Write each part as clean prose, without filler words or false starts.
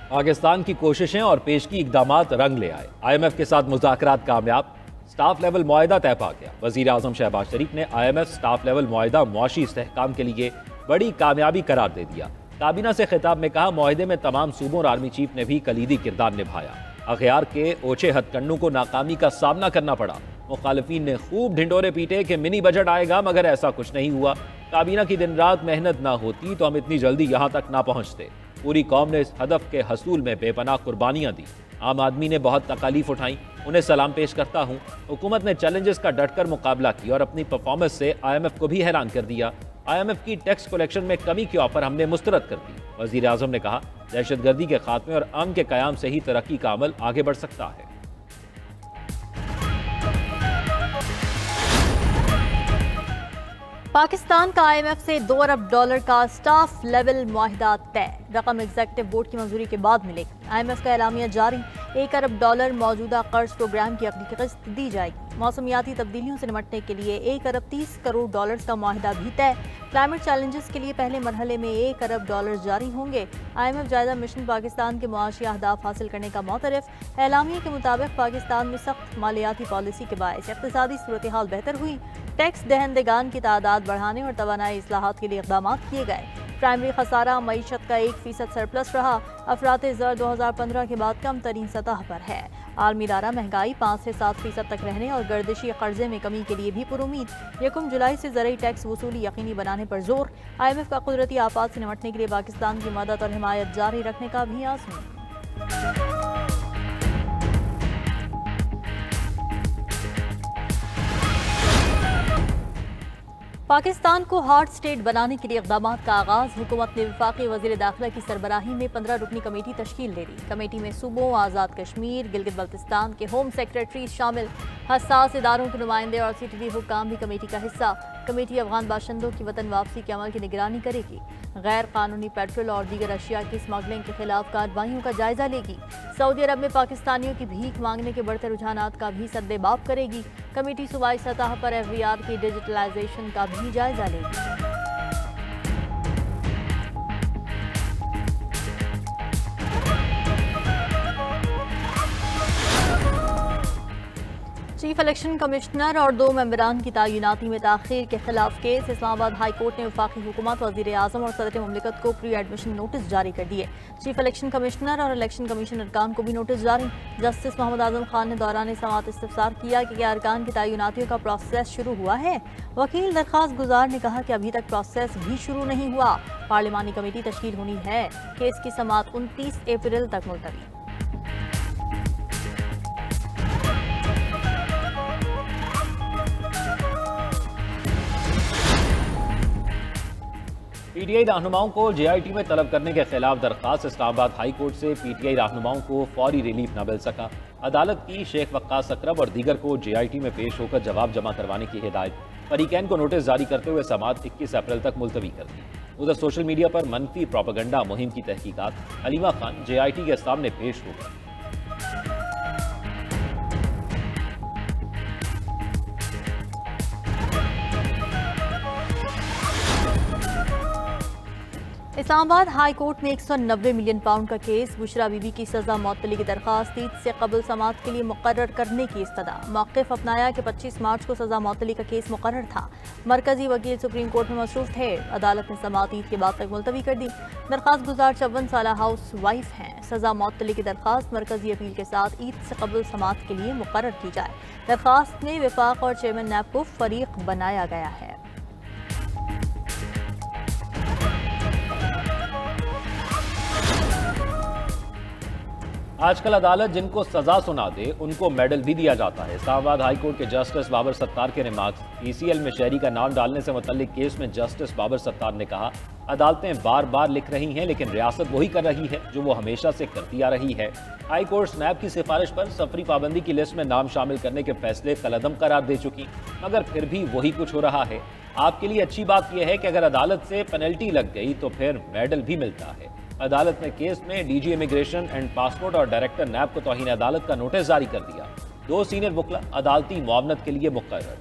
पाकिस्तान की कोशिशें और पेशगी इकदामात रंग ले आए। IMF के साथ मुज़ाकरात कामयाब, स्टाफ लेवल मुआहिदा तय पा गया। वज़ीर आज़म शहबाज शरीफ ने IMF स्टाफ लेवल मुआहिदा मुआशी इस्तेहकाम के लिए बड़ी कामयाबी करार दे दिया। काबीना से खिताब में कहा, मुआहिदे में तमाम सूबों और आर्मी चीफ ने भी कलीदी किरदार निभाया। अखियार के ओछे हथकंडों को नाकामी का सामना करना पड़ा। मुखालिफिन ने खूब ढिंडोरे पीटे कि मिनी बजट आएगा, मगर ऐसा कुछ नहीं हुआ। काबीना की दिन रात मेहनत ना होती तो हम इतनी जल्दी यहाँ तक ना पहुँचते। पूरी कौम ने इस हदफ के हसूल में बेपनाह कुर्बानियाँ दी। आम आदमी ने बहुत तकालीफ उठाई, उन्हें सलाम पेश करता हूँ। हुकूमत ने चैलेंजेस का डटकर मुकाबला किया और अपनी परफॉर्मेंस से IMF को भी हैरान कर दिया। IMF की टैक्स कलेक्शन में कमी के ऑफर हमने मुस्तरद कर दी। वज़ीर आज़म ने कहा, दहशतगर्दी के खात्मे और अमन के क़याम से ही तरक्की का अमल आगे बढ़ सकता है। पाकिस्तान का IMF से $2 अरब का स्टाफ लेवल मुआहिदा तय। रकम एग्जीक्यूटिव बोर्ड की मंजूरी के बाद मिलेगी। IMF का एलामिया जारी, $1 अरब मौजूदा कर्ज प्रोग्राम की अगली किस्त दी जाएगी। मौसमियाती तब्दीलियों से निपटने के लिए $1 अरब 30 करोड़ का मुआहिदा भी तय। क्लाइमेट चैलेंजेस के लिए पहले मरहले में $1 अरब जारी होंगे। IMF जायजा मिशन पाकिस्तान के मुआशी अहदाफ हासिल करने का मोतरफ। एलामिया के मुताबिक पाकिस्तान में सख्त मालियाती पॉलिसी के बायस इक़्तिसादी सूरत हाल बेहतर हुई। टैक्स दहंदगान की तादाद बढ़ाने और तवानाई इस्लाहात के लिए इक़दाम किए गए। प्राइमरी खसारा मईशत का 1% सरप्लस रहा। अफराते ज़र 2015 के बाद कम तरीन सतह पर है। आलमी दारा महंगाई 5 से 7% तक रहने और गर्दिशी कर्जे में कमी के लिए भी पुरुमीद। 1 जुलाई से ज़रूरी टैक्स वसूली यकीनी बनाने पर जोर। IMF का कुदरती आफात से निपटने के लिए पाकिस्तान की मदद और हिमायत जारी रखने का भी आज़म। पाकिस्तान को हार्ड स्टेट बनाने के लिए इक़दाम का आगाज। हुकूमत ने वफाकी वज़ीर दाखिला की सरबराही में 15 रुकनी कमेटी तश्कील दे दी। कमेटी में सूबों, आज़ाद कश्मीर, गिलगित बल्तिस्तान के होम सेक्रेटरीज शामिल। हसास इदारों के नुमाइंदे और CTV हुक्काम भी कमेटी का हिस्सा। कमेटी अफगान बाशिंदों की वतन वापसी के अमल की निगरानी करेगी। गैर कानूनी पेट्रोल और दीगर अशिया की स्मगलिंग के खिलाफ कार्रवाइयों का जायजा लेगी। सऊदी अरब में पाकिस्तानियों की भीख मांगने के बढ़ते रुझानात का भी सद्देबाब करेगी। कमेटी सूबाई सतह पर FBR की डिजिटलाइजेशन का भी जायजा लेगी। चीफ इलेक्शन कमिश्नर और 2 मेंबरान की तैनाती में ताखीर के खिलाफ केस। इस्लामाबाद हाई कोर्ट ने वफाकी हुकूमत, वज़ीर आज़म और सदर मुमलिकत को प्री एडमिशन नोटिस जारी कर दिए। चीफ इलेक्शन कमिश्नर और इलेक्शन कमीशन अरकान को भी नोटिस जारी। जस्टिस मोहम्मद आजम खान ने दौरान समाअत इस्तफसार किया कि क्या अरकान की तैनातियों का प्रोसेस शुरू हुआ है। वकील दरख्वास्त गुजार ने कहा कि अभी तक प्रोसेस भी शुरू नहीं हुआ। पार्लिमानी कमेटी तश्कील होनी है। केस की समाअत 29 अप्रैल तक मुलतवी। PTI रहनुमाओं को JIT में तलब करने के खिलाफ दरखास्त। इस्लामाबाद हाई कोर्ट से PTI रहनुमाओं को फौरी रिलीफ न मिल सका। अदालत की शेख वक्कास अकरम और दीगर को JIT में पेश होकर जवाब जमा करवाने की हिदायत। फरीकैन को नोटिस जारी करते हुए समाअत 21 अप्रैल तक मुलतवी कर दी। उधर सोशल मीडिया पर मनफी प्रोपेगेंडा मुहिम की तहकीकात। हलीमा खान JIT के सामने पेश हो गई। इस्लामाबाद हाई कोर्ट में 190 मिलियन पाउंड का केस। बुशरा बीबी की सजा मअतली की दरखास्त ईद से कबल समाअत के लिए मुकर्रर करने की इस्तदा। मौक़िफ़ अपनाया कि 25 मार्च को सजा मअतली का केस मुकर्रर था। मरकजी वकील सुप्रीम कोर्ट में मसरूफ थे। अदालत ने समाअत ईद के बाद तक मुलतवी कर दी। दरखास्त गुजार 54 साला हाउस वाइफ हैं। सजा मअतली की दरखास्त मरकजी अपील के साथ ईद से कबल समाअत के लिए मुकर्रर की जाए। दरखास्त में विफाक और चेयरमैन नैब को फरीक बनाया गया है। आजकल अदालत जिनको सजा सुना दे उनको मेडल भी दिया जाता है। इस्लामाबाद हाई कोर्ट के जस्टिस बाबर सत्तार के रिमार्क्स। PCL में शहरी का नाम डालने से मुतल्लिक केस में जस्टिस बाबर सत्तार ने कहा, अदालतें बार बार लिख रही हैं लेकिन रियासत वही कर रही है जो वो हमेशा से करती आ रही है। हाई कोर्ट स्नैब की सिफारिश पर सफरी पाबंदी की लिस्ट में नाम शामिल करने के फैसले कलअदम करार दे चुकी, मगर फिर भी वही कुछ हो रहा है। आपके लिए अच्छी बात यह है कि अगर अदालत से पेनल्टी लग गई तो फिर मेडल भी मिलता है। अदालत ने केस में DG इमिग्रेशन एंड पासपोर्ट और डायरेक्टर नैब को तौहीन अदालत का नोटिस जारी कर दिया। 2 सीनियर वकला अदालती मुआवनत के लिए मुकर्रर।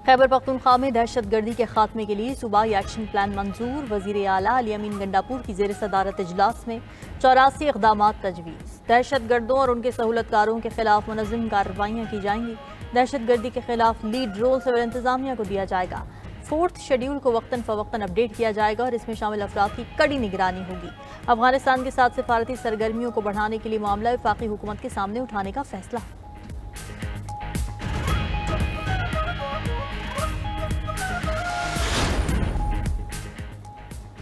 खैबर पख्तूनख्वा में दहशत गर्दी के खात्मे के लिए सूबाई एक्शन प्लान मंजूर। वजीर आला अली अमीन गंडापुर की जेर सदारत इजलास में 84 इक़दाम तजवीज़। दहशत गर्दों और उनके सहूलतकारों के खिलाफ मुनज़्ज़म कार्रवाइयाँ की जाएंगी। दहशत गर्दी के खिलाफ लीड रोल सिविल इंतजामिया को दिया जाएगा। 4th शेड्यूल को वक्तन फ़वक्तन अपडेट किया जाएगा और इसमें शामिल अफराद की कड़ी निगरानी होगी। अफगानिस्तान के साथ सिफारती सरगर्मियों को बढ़ाने के लिए मामला वफाकी हुकूमत के सामने उठाने का फैसला।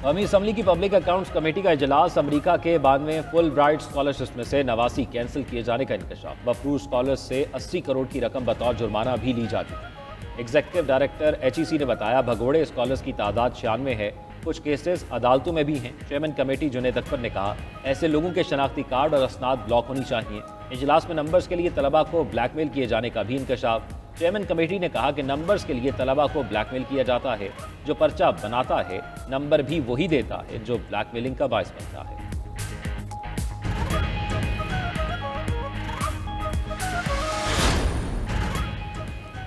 कौमी असम्बली की पब्लिक अकाउंट्स कमेटी का इजलास। अमरीका के 92 फुल ब्राइट स्कॉलरशिप में से 89 कैंसिल किए जाने का इंकशाफ। मफरूज स्कॉलर्स से 80 करोड़ की रकम बतौर जुर्माना भी ली जा चुकी। एग्जीक्यूटिव डायरेक्टर HEC ने बताया भगोड़े स्कॉलर्स की तादाद 96 है। कुछ केसेस अदालतों में भी हैं। चेयरमैन कमेटी जुनैद अकबर ने कहा ऐसे लोगों के शनाख्ती कार्ड और असनाद ब्लॉक होनी चाहिए। इजलास में नंबर्स के लिए तलबा को ब्लैकमेल किए जाने का भी इंकशाफ। चेयरमैन कमेटी ने कहा कि नंबर्स के लिए तलबा को ब्लैकमेल किया जाता है। जो पर्चा बनाता है नंबर भी वही देता है जो ब्लैकमेलिंग का बायस बनता है।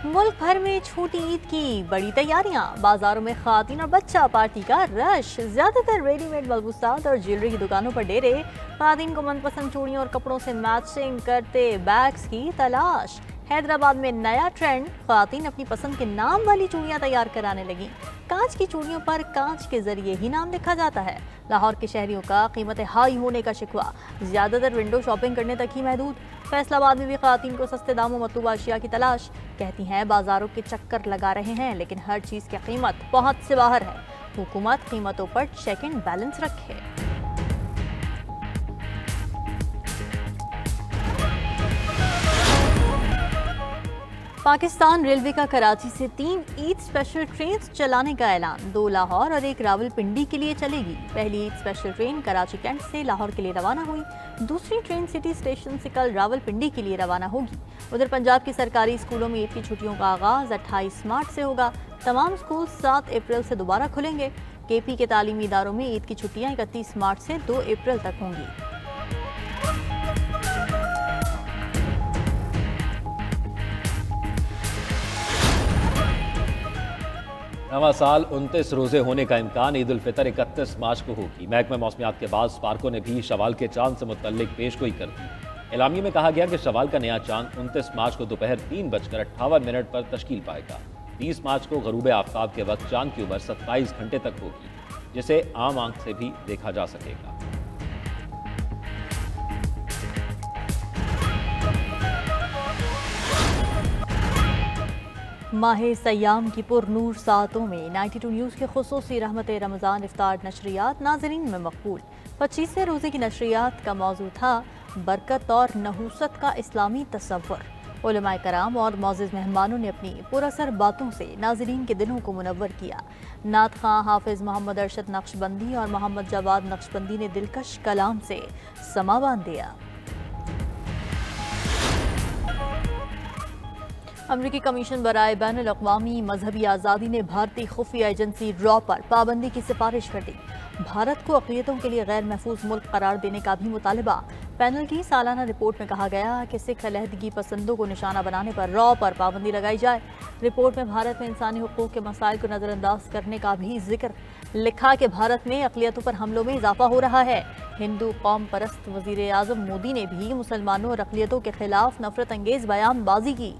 मुल्क भर में छोटी ईद की बड़ी तैयारियां। बाजारों में खातिन और बच्चा पार्टी का रश। ज्यादातर रेडीमेड मलबूसात और ज्वेलरी की दुकानों पर डेरे। खातिन को मनपसंद चूड़ियों और कपड़ों से मैचिंग करते बैग्स की तलाश। हैदराबाद में नया ट्रेंड। खातिन अपनी पसंद के नाम वाली चूड़ियां तैयार कराने लगी। कांच की चूड़ियों पर कांच के जरिए ही नाम लिखा जाता है। लाहौर के शहरियों का कीमतें हाई होने का शिकवा। ज्यादातर विंडो शॉपिंग करने तक ही महदूद। फैसलाबाद में भी खातिन को सस्ते दामों मतलूबा अशिया की तलाश। कहती हैं बाजारों के चक्कर लगा रहे हैं लेकिन हर चीज की कीमत पहुंच से बाहर है। हुकूमत कीमतों पर चेक एंड बैलेंस रखे। पाकिस्तान रेलवे का कराची से 3 ईद स्पेशल ट्रेन चलाने का ऐलान। 2 लाहौर और 1 रावलपिंडी के लिए चलेगी। पहली Eid special train Karachi Cantt से लाहौर के लिए रवाना हुई। दूसरी ट्रेन सिटी स्टेशन से कल रावलपिंडी के लिए रवाना होगी। उधर पंजाब की सरकारी स्कूलों में ईद की छुट्टियों का आगाज 28 मार्च से होगा। तमाम स्कूल 7 अप्रैल से दोबारा खुलेंगे। KP के तालीमी इदारों में ईद की छुट्टियां 31 मार्च से 2 अप्रैल तक होंगी। नवा साल 29 रोजे होने का इम्कान। ईद उल फितर 31 मार्च को होगी। महकमा मौसमियात के बाद स्पार्को ने भी शवाल के चांद से मुतल्लिक पेशगोई कर दी। एलामिया में कहा गया कि शवाल का नया चांद 29 मार्च को दोपहर 3:58 पर तश्कील पाएगा। 30 मार्च को गरूब आफ्ताब के वक्त चांद की उम्र 27 घंटे तक होगी, जिसे आम आंख से भी देखा जा सकेगा। माहे सयाम की पुरनूर सातों में 92 न्यूज़ के खुसूसी रहमत रमज़ान इफ्तार नशरियात नाजरीन में मकबूल। 25वें रोज़े की नशरियात का मौजू था बरकत और नहूसत का इस्लामी तसव्वुर। उलमाए कराम और मौजूद मेहमानों ने अपनी पुरअसर बातों से नाजरीन के दिलों को मुनव्वर किया। नात खां हाफिज मोहम्मद अरशद नक्शबंदी और मोहम्मद जवाद नक्शबंदी ने दिलकश कलाम से समा बांध दिया। अमरीकी कमीशन बराए बैनुल अक़वामी मजहबी आज़ादी ने भारतीय खुफिया एजेंसी रॉ पर पाबंदी की सिफारिश कर दी। भारत को अक़लियतों के लिए गैर महफूज मुल्क करार देने का भी मुतालबा। पैनल की सालाना रिपोर्ट में कहा गया कि सिख अलहदगी पसंदों को निशाना बनाने पर रॉ पर पाबंदी लगाई जाए। रिपोर्ट में भारत में इंसानी हुकूक के मसाइल को नज़रअंदाज करने का भी जिक्र। लिखा कि भारत में अक़लियतों पर हमलों में इजाफा हो रहा है। हिंदू कौम परस्त वज़ीर आज़म मोदी ने भी मुसलमानों और अक़लियतों के खिलाफ नफरत अंगेज़ बयानबाजी की।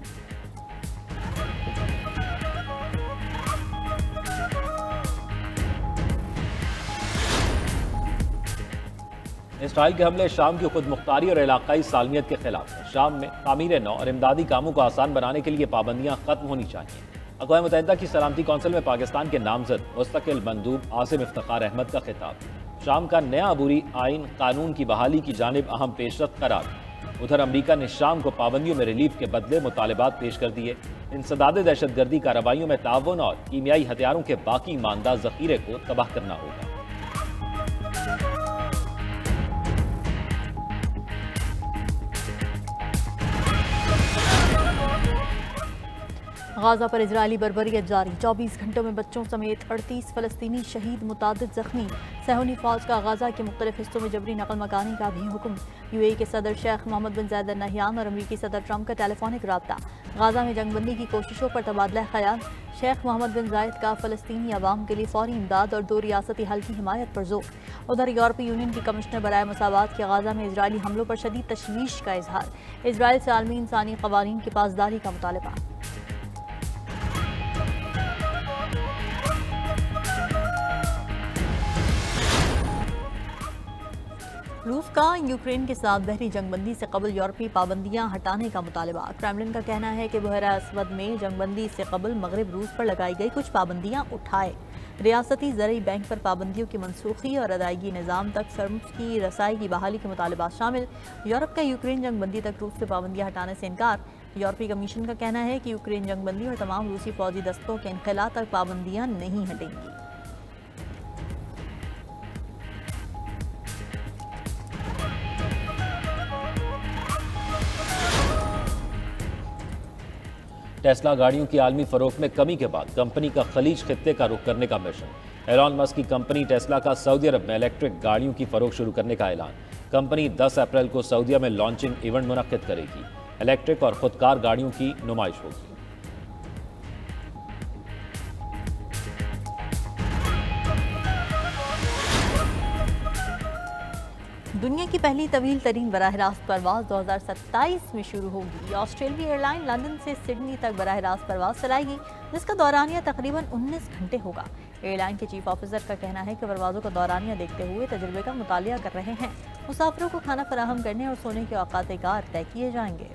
इसराइल के हमले शाम की खुद मुख्तारी और इलाकाई सालमियत के खिलाफ है। शाम में तामीर नौ और इमदादी कामों को आसान बनाने के लिए पाबंदियां खत्म होनी चाहिए। अक़वाम मुत्तहिदा की सलामती कौंसिल में पाकिस्तान के नामजद मुस्तकिल मंदूब आसिम इफ्तिखार अहमद का खिताब। शाम का नया अबूरी आइन कानून की बहाली की जानिब अहम पेशरफ्त करार। उधर अमरीका ने शाम को पाबंदियों में रिलीफ के बदले मुतालबात पेश कर दिए। इंसदाद दहशतगर्दी कार्रवाइयों में ताउन और कीमियाई हथियारों के बाकी मानदा जखीरे को तबाह करना होगा। गाजा पर इजरायली बर्बरियत जारी, 24 घंटों में बच्चों समेत 38 फलस्तीनी शहीद, मुतादिद जख्मी। सहूनी फौज का गाजा के मुख्तलिफ हिस्सों में जबरी नकल मकानी का भी हुक्म। UAE के सदर शेख मोहम्मद बिन जायद अल नहयान और अमरीकी सदर ट्रंप का टेलीफोनिक रब्ता। गाजा में जंगबंदी की कोशिशों पर तबादला ख्याल। शेख मोहम्मद बिन जायद का फलस्तीनी अवाम के लिए फौरी इमदाद और 2 रियासती हल की हिमायत पर जोर। उधर यूरोपीय यूनियन की कमिश्नर बराए मसावात के गाजा में इजरायली हमलों पर शदीद तशवीश का इजहार। इजराइल से आलमी इंसानी कवानीन की पासदारी का मुतालबा। रूस का यूक्रेन के साथ बहरी जंगबंदी से कबल यूरोपीय पाबंदियां हटाने का मुतालबा। क्रेमलिन का कहना है कि बहरा असवद में जंगबंदी से कबल मगरब रूस पर लगाई गई कुछ पाबंदियां उठाए। रियासती ज़रई बैंक पर पाबंदियों की मनसूखी और अदायगी निज़ाम तक फर्म्स की रसाई की बहाली के मुतालबात शामिल। यूरोप का यूक्रेन जंगबंदी तक रूस से पाबंदियां हटाने से इनकार। यूरोपीय कमीशन का कहना है कि यूक्रेन जंगबंदी और तमाम रूसी फौजी दस्तों के इनखला तक पाबंदियां नहीं हटेंगी। टेस्ला गाड़ियों की आलमी फरोख्त में कमी के बाद कंपनी का खलीज खित्ते का रुख करने का मिशन। एलॉन मस्क की कंपनी टेस्ला का सऊदी अरब में इलेक्ट्रिक गाड़ियों की फरोख्त शुरू करने का ऐलान। कंपनी 10 अप्रैल को सऊदीया में लॉन्चिंग इवेंट मुनक्किद करेगी। इलेक्ट्रिक और खुदकार गाड़ियों की नुमाइश होगी। दुनिया की पहली तवील तरीन बराह रास्त परवाज 2027 में शुरू होगी। ऑस्ट्रेलिया एयरलाइन लंदन से सिडनी तक बराह रास्त परवाज चलाएगी, जिसका दौरानिया तकरीबन 19 घंटे होगा। एयरलाइन के चीफ ऑफिसर का कहना है कि परवाज़ों का दौरानिया देखते हुए तजुर्बे का मुतालिया कर रहे हैं। मुसाफिरों को खाना फराहम करने और सोने के औकात कार तय किए जाएंगे।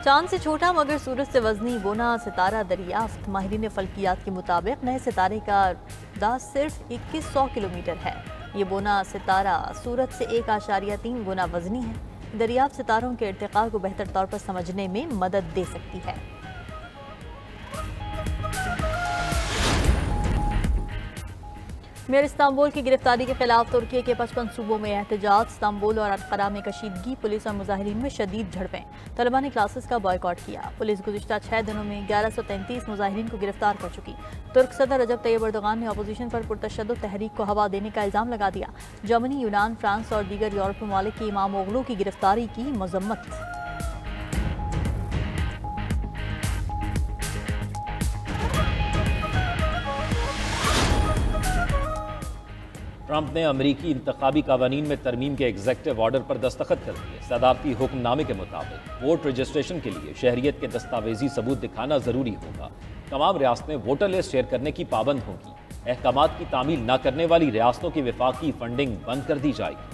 चांद से छोटा मगर सूरज से वजनी बोना सितारा दरियाफ्त। माहिरीन फल्कियात के मुताबिक नए सितारे का दास सिर्फ 2100 किलोमीटर है। ये बोना सितारा सूरज से 1.3 गुना वजनी है। दरियाफ्त सितारों के इर्तिका को बेहतर तौर पर समझने में मदद दे सकती है। मेयर इस्तांबुल की गिरफ्तारी के खिलाफ तुर्की के 55 सूबों में एहतजाज। इस्तांबुल और अनकारा में कशीदगी, पुलिस और मुजाहिरीन में शदीद झड़पें। तलबा ने क्लासेस का बॉयकॉट किया। पुलिस गुज़िश्ता 6 दिनों में 1133 मुजाहिरीन को गिरफ्तार कर चुकी। तुर्क सदर रजब तैयब एर्दोगान ने अपोजिशन पर पुरतशद्दुद तहरीक को हवा देने का इल्ज़ाम लगा दिया। जर्मनी, यूनान, फ्रांस और दीगर यूरोपीय ममालिक की इमाम ओगलों की गिरफ्तारी की मजम्मत। ट्रंप ने अमरीकी इंतखाबी कानून में तरमीम के एग्जेक्टिव ऑर्डर पर दस्तखत कर दिए। सदारती हुक्मनामे के मुताबिक वोट रजिस्ट्रेशन के लिए शहरियत के दस्तावेजी सबूत दिखाना जरूरी होगा। तमाम रियासतें वोटर लिस्ट शेयर करने की पाबंद होंगी। अहकामात की तामील न करने वाली रियासतों की विफाकी फंडिंग बंद कर दी जाएगी।